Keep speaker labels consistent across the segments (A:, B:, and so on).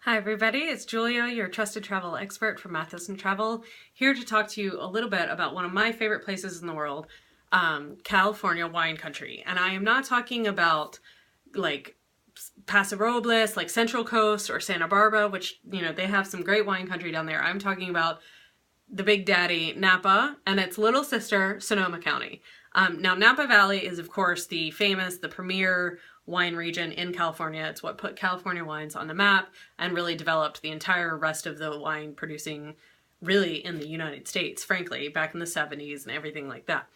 A: Hi everybody, it's Julia, your trusted travel expert from Matheson Travel, here to talk to you a little bit about one of my favorite places in the world, California wine country. And I am not talking about like Paso Robles, like Central Coast or Santa Barbara, which, they have some great wine country down there. I'm talking about the big daddy, Napa, and its little sister, Sonoma County. Now, Napa Valley is, of course, the premier wine region in California. It's what put California wines on the map and really developed the entire rest of the wine producing really in the United States, frankly, back in the 70s and everything like that.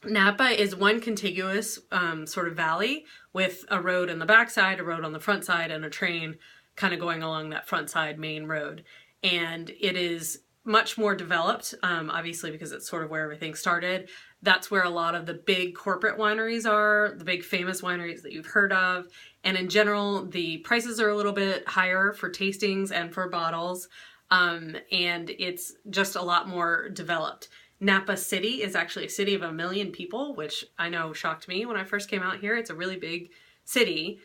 A: Napa is one contiguous sort of valley with a road on the backside, a road on the front side, and a train kind of going along that front side main road. And it is much more developed, obviously, because it's sort of where everything started. That's where a lot of the big corporate wineries are, the big famous wineries that you've heard of. And in general, the prices are a little bit higher for tastings and for bottles. And it's just a lot more developed. Napa City is actually a city of 1 million people, which I know shocked me when I first came out here. It's a really big city.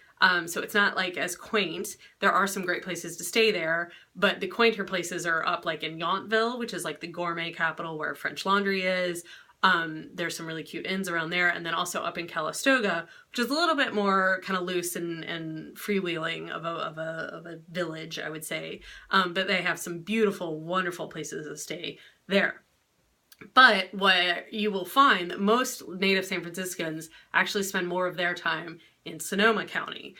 A: So it's not like as quaint. There are some great places to stay there, but the quainter places are up like in Yountville, which is like the gourmet capital where French Laundry is. There's some really cute inns around there. And then also up in Calistoga, which is a little bit more kind of loose and freewheeling of a village, I would say. But they have some beautiful, wonderful places to stay there. But what you will find that most native San Franciscans actually spend more of their time in Sonoma County.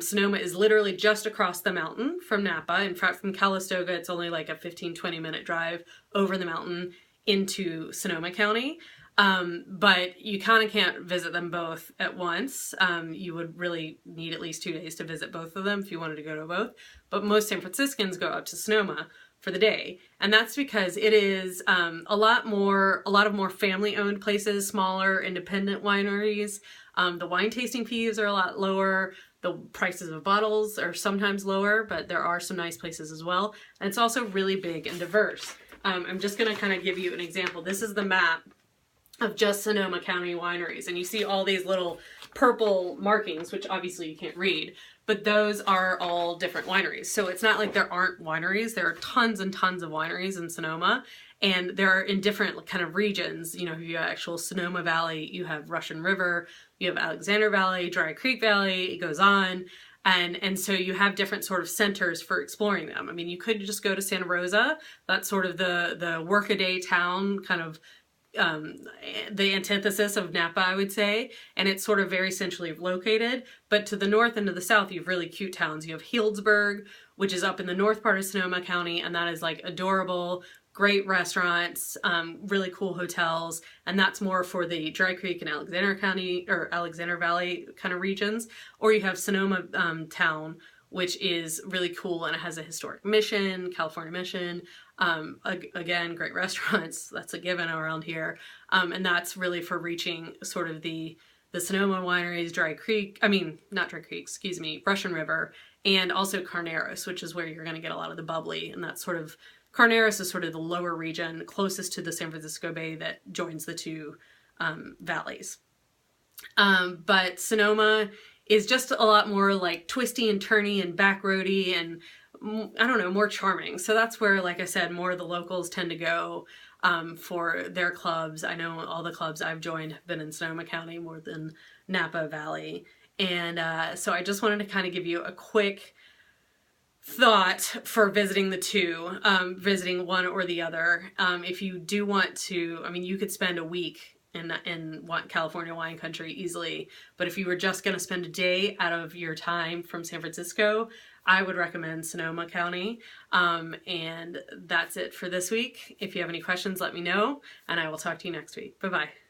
A: Sonoma is literally just across the mountain from Napa. In fact, from Calistoga, it's only like a 15-20 minute drive over the mountain into Sonoma County. But you kind of can't visit them both at once. You would really need at least 2 days to visit both of them if you wanted to go to both. But most San Franciscans go up to Sonoma for the day. And that's because it is a lot of more family-owned places, smaller independent wineries. The wine tasting fees are a lot lower. The prices of bottles are sometimes lower, but there are some nice places as well. And it's also really big and diverse. I'm just going to kind of give you an example. This is the map of just Sonoma County wineries. And you see all these little purple markings, which obviously you can't read, but those are all different wineries. So it's not like there aren't wineries. There are tons and tons of wineries in Sonoma, and they're in different kind of regions. You have actual Sonoma Valley, you have Russian River, you have Alexander Valley, Dry Creek Valley, it goes on. And so you have different sort of centers for exploring them. I mean, you could just go to Santa Rosa. That's sort of the workaday town, kind of the antithesis of Napa, I would say, and it's sort of very centrally located. But to the north and to the south, you have really cute towns. You have Healdsburg, which is up in the north part of Sonoma County, and that is like adorable, great restaurants, really cool hotels, and that's more for the Dry Creek and Alexander County or Alexander Valley kind of regions. Or you have Sonoma town, which is really cool, and it has a historic mission, California Mission. Again, great restaurants, that's a given around here. And that's really for reaching sort of the Sonoma wineries, Russian River, and also Carneros, which is where you're going to get a lot of the bubbly. And that's sort of, Carneros is sort of the lower region closest to the San Francisco Bay that joins the two valleys. But Sonoma is just a lot more like twisty and turny and backroady and I don't know, more charming. So that's where, like I said, more of the locals tend to go for their clubs. I know all the clubs I've joined have been in Sonoma County more than Napa Valley. And so I just wanted to kind of give you a quick thought for visiting the two, visiting one or the other. If you do want to, I mean, you could spend a week in California wine country easily, but if you were just going to spend a day out of your time from San Francisco, I would recommend Sonoma County. And that's it for this week. If you have any questions, let me know, and I will talk to you next week. Bye-bye.